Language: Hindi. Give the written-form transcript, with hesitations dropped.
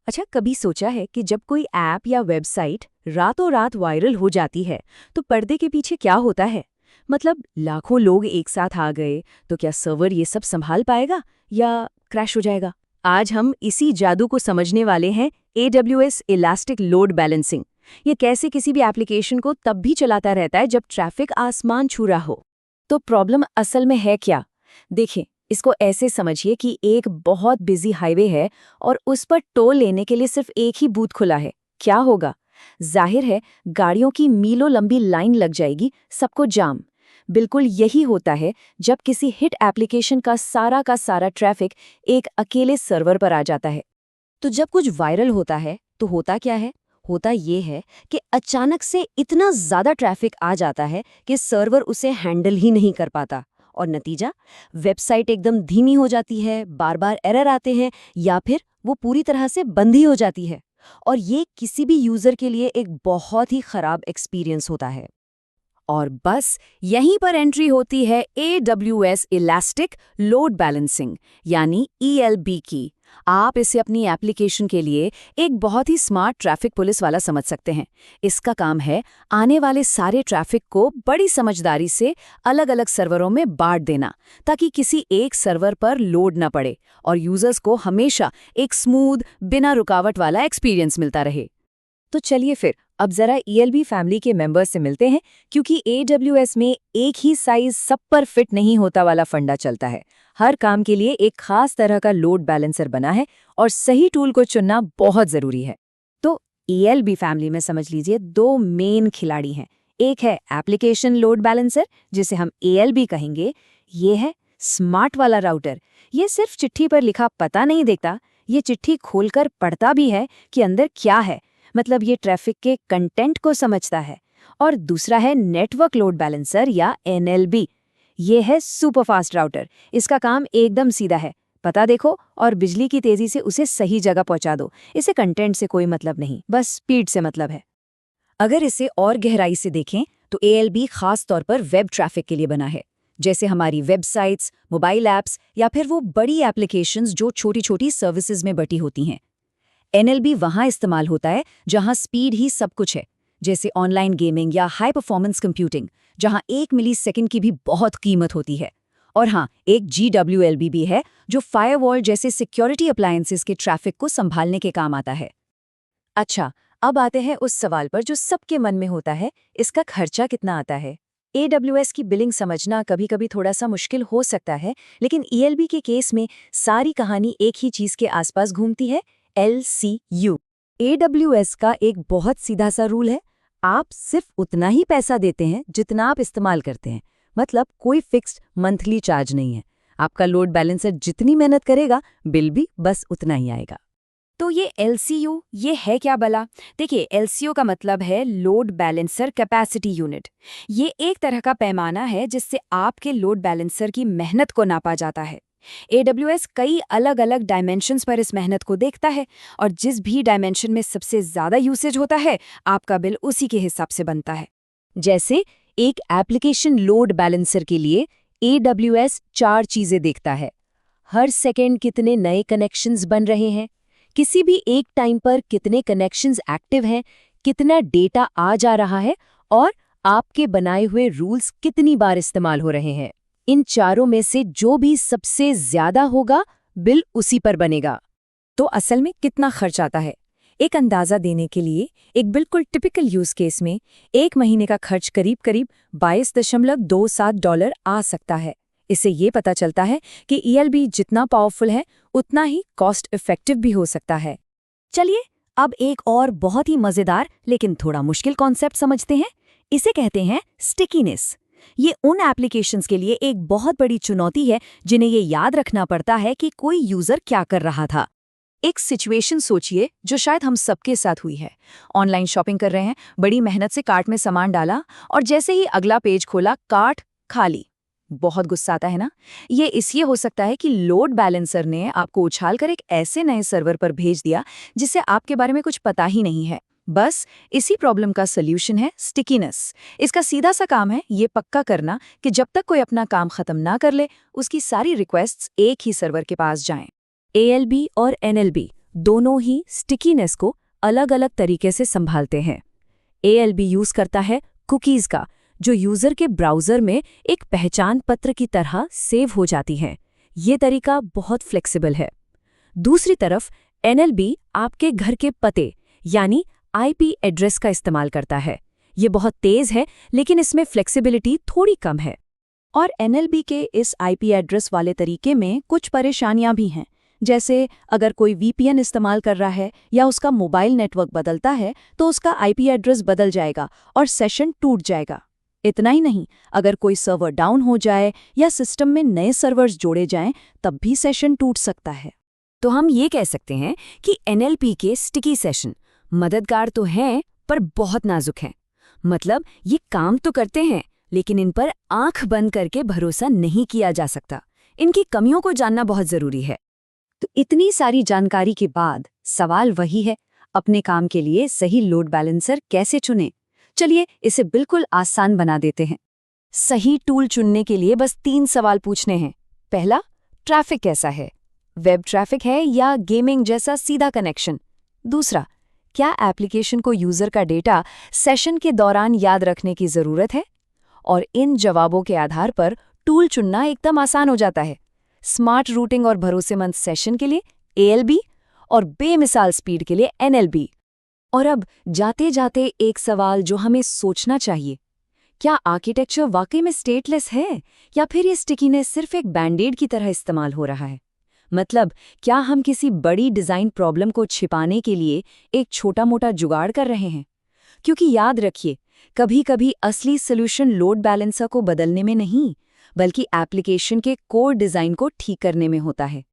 अच्छा, कभी सोचा है कि जब कोई ऐप या वेबसाइट रातों रात वायरल हो जाती है तो पर्दे के पीछे क्या होता है? मतलब लाखों लोग एक साथ आ गए तो क्या सर्वर ये सब संभाल पाएगा या क्रैश हो जाएगा? आज हम इसी जादू को समझने वाले हैं। AWS इलास्टिक लोड बैलेंसिंग ये कैसे किसी भी एप्लीकेशन को तब भी चलाता रहता है जब ट्रैफिक आसमान छू रहा हो। तो प्रॉब्लम असल में है क्या? देखें, इसको ऐसे समझिए कि एक बहुत बिजी हाईवे है और उस पर टोल लेने के लिए सिर्फ एक ही बूथ खुला है। क्या होगा? जाहिर है, गाड़ियों की मीलों लंबी लाइन लग जाएगी, सबको जाम। बिल्कुल यही होता है जब किसी हिट एप्लीकेशन का सारा ट्रैफिक एक अकेले सर्वर पर आ जाता है। तो जब कुछ वायरल होता है तो होता क्या है? होता ये है कि अचानक से इतना ज्यादा ट्रैफिक आ जाता है कि सर्वर उसे हैंडल ही नहीं कर पाता। और नतीजा, वेबसाइट एकदम धीमी हो जाती है, बार बार एरर आते हैं या फिर वो पूरी तरह से बंद ही हो जाती है। और ये किसी भी यूजर के लिए एक बहुत ही खराब एक्सपीरियंस होता है। और बस यहीं पर एंट्री होती है AWS इलास्टिक लोड बैलेंसिंग यानी ELB की। आप इसे अपनी एप्लीकेशन के लिए एक बहुत ही स्मार्ट ट्रैफिक पुलिस वाला समझ सकते हैं। इसका काम है आने वाले सारे ट्रैफिक को बड़ी समझदारी से अलग अलग सर्वरों में बांट देना, ताकि किसी एक सर्वर पर लोड न पड़े और यूजर्स को हमेशा एक स्मूथ, बिना रुकावट वाला एक्सपीरियंस मिलता रहे। तो चलिए फिर अब जरा ELB फैमिली के मेंबर्स से मिलते हैं, क्योंकि AWS में एक ही साइज सब पर फिट नहीं होता वाला फंडा चलता है। हर काम के लिए एक खास तरह का लोड बैलेंसर बना है और सही टूल को चुनना बहुत जरूरी है। तो ELB फैमिली में समझ लीजिए दो मेन खिलाड़ी हैं। एक है एप्लीकेशन लोड बैलेंसर, जिसे हम ALB कहेंगे। ये है स्मार्ट वाला राउटर। ये सिर्फ चिट्ठी पर लिखा पता नहीं देखता, ये चिट्ठी खोलकर पढ़ता भी है कि अंदर क्या है, मतलब ये ट्रैफिक के कंटेंट को समझता है। और दूसरा है नेटवर्क लोड बैलेंसर या NLB। ये है सुपरफास्ट राउटर। इसका काम एकदम सीधा है, पता देखो और बिजली की तेजी से उसे सही जगह पहुंचा दो। इसे कंटेंट से कोई मतलब नहीं, बस स्पीड से मतलब है। अगर इसे और गहराई से देखें तो ALB खास तौर पर वेब ट्रैफिक के लिए बना है, जैसे हमारी वेबसाइट्स, मोबाइल ऐप्स या फिर वो बड़ी एप्लीकेशंस जो छोटी छोटी सर्विसेज में बटी होती हैं। NLB वहाँ इस्तेमाल होता है जहाँ स्पीड ही सब कुछ है, जैसे ऑनलाइन गेमिंग या हाई परफॉर्मेंस कंप्यूटिंग, जहाँ 1 मिलीसेकंड की भी बहुत कीमत होती है। और हाँ, एक GWLB भी है जो फायरवॉल जैसे सिक्योरिटी अप्लायंसेस के ट्रैफिक को संभालने के काम आता है। अच्छा, अब आते हैं उस सवाल पर जो सबके मन में होता है, इसका खर्चा कितना आता है? AWS की बिलिंग समझना कभी कभी थोड़ा सा मुश्किल हो सकता है, लेकिन ELB के केस में सारी कहानी एक ही चीज के आसपास घूमती है, LCU। AWS का एक बहुत सीधा सा रूल है, आप सिर्फ उतना ही पैसा देते हैं जितना आप इस्तेमाल करते हैं। मतलब कोई फिक्स्ड मंथली चार्ज नहीं है। आपका लोड बैलेंसर जितनी मेहनत करेगा, बिल भी बस उतना ही आएगा। तो ये LCU ये है क्या भला? देखिए, LCU का मतलब है लोड बैलेंसर कैपेसिटी यूनिट। ये एक तरह का पैमाना है जिससे आपके लोड बैलेंसर की मेहनत को नापा जाता है। AWS कई अलग अलग डायमेंशंस पर इस मेहनत को देखता है और जिस भी डायमेंशन में सबसे ज्यादा यूसेज होता है, आपका बिल उसी के हिसाब से बनता है। जैसे एक एप्लीकेशन लोड बैलेंसर के लिए AWS 4 चीजें देखता है। हर सेकेंड कितने नए कनेक्शंस बन रहे हैं, किसी भी एक टाइम पर कितने कनेक्शंस एक्टिव हैं, कितना डेटा आ जा रहा है और आपके बनाए हुए रूल्स कितनी बार इस्तेमाल हो रहे हैं। इन चारों में से जो भी सबसे ज्यादा होगा, बिल उसी पर बनेगा। तो असल में कितना खर्च आता है? एक अंदाजा देने के लिए एक बिल्कुल टिपिकल यूज केस में 1 महीने का खर्च करीब करीब $22.27 आ सकता है। इससे ये पता चलता है कि ELB जितना पावरफुल है उतना ही कॉस्ट इफेक्टिव भी हो सकता है। चलिए अब एक और बहुत ही मजेदार लेकिन थोड़ा मुश्किल कॉन्सेप्ट समझते हैं। इसे कहते हैं स्टिकीनेस। ये उन एप्लीकेशंस के लिए एक बहुत बड़ी चुनौती है जिन्हें ये याद रखना पड़ता है कि कोई यूजर क्या कर रहा था। एक सिचुएशन सोचिए जो शायद हम सबके साथ हुई है। ऑनलाइन शॉपिंग कर रहे हैं, बड़ी मेहनत से कार्ट में सामान डाला और जैसे ही अगला पेज खोला, कार्ट खाली। बहुत गुस्सा आता है ना? ये इसलिए हो सकता है कि लोड बैलेंसर ने आपको उछालकर एक ऐसे नए सर्वर पर भेज दिया जिससे आपके बारे में कुछ पता ही नहीं है। बस इसी प्रॉब्लम का सॉल्यूशन है स्टिकीनेस। इसका सीधा सा काम है ये पक्का करना कि जब तक कोई अपना काम खत्म ना कर ले, उसकी सारी रिक्वेस्ट्स एक ही सर्वर के पास जाएं। ALB और NLB दोनों ही स्टिकीनेस को अलग अलग तरीके से संभालते हैं। ALB यूज करता है कुकीज का, जो यूजर के ब्राउजर में एक पहचान पत्र की तरह सेव हो जाती हैं। ये तरीका बहुत फ्लेक्सिबल है। दूसरी तरफ NLB आपके घर के पते यानी IP एड्रेस का इस्तेमाल करता है। ये बहुत तेज है, लेकिन इसमें फ्लेक्सिबिलिटी थोड़ी कम है। और NLB के इस IP एड्रेस वाले तरीके में कुछ परेशानियां भी हैं। जैसे अगर कोई VPN इस्तेमाल कर रहा है या उसका मोबाइल नेटवर्क बदलता है तो उसका IP एड्रेस बदल जाएगा और सेशन टूट जाएगा। इतना ही नहीं, अगर कोई सर्वर डाउन हो जाए या सिस्टम में नए सर्वर्स जोड़े जाएं तब भी सेशन टूट सकता है। तो हम ये कह सकते हैं कि NLP के स्टिकी सेशन मददगार तो हैं, पर बहुत नाजुक हैं। मतलब ये काम तो करते हैं, लेकिन इन पर आंख बंद करके भरोसा नहीं किया जा सकता। इनकी कमियों को जानना बहुत जरूरी है। तो इतनी सारी जानकारी के बाद सवाल वही है, अपने काम के लिए सही लोड बैलेंसर कैसे चुनें? चलिए इसे बिल्कुल आसान बना देते हैं। सही टूल चुनने के लिए बस 3 सवाल पूछने हैं। पहला, ट्रैफिक कैसा है? वेब ट्रैफिक है या गेमिंग जैसा सीधा कनेक्शन? दूसरा, क्या एप्लीकेशन को यूजर का डेटा सेशन के दौरान याद रखने की जरूरत है? और इन जवाबों के आधार पर टूल चुनना एकदम आसान हो जाता है। स्मार्ट रूटिंग और भरोसेमंद सेशन के लिए ALB और बेमिसाल स्पीड के लिए NLB। और अब जाते जाते एक सवाल जो हमें सोचना चाहिए, क्या आर्किटेक्चर वाकई में स्टेटलेस है या फिर ये स्टिकीनेस सिर्फ एक बैंडेड की तरह इस्तेमाल हो रहा है? मतलब क्या हम किसी बड़ी डिज़ाइन प्रॉब्लम को छिपाने के लिए एक छोटा-मोटा जुगाड़ कर रहे हैं? क्योंकि याद रखिए, कभी-कभी असली सॉल्यूशन लोड बैलेंसर को बदलने में नहीं, बल्कि एप्लीकेशन के कोर डिज़ाइन को ठीक करने में होता है।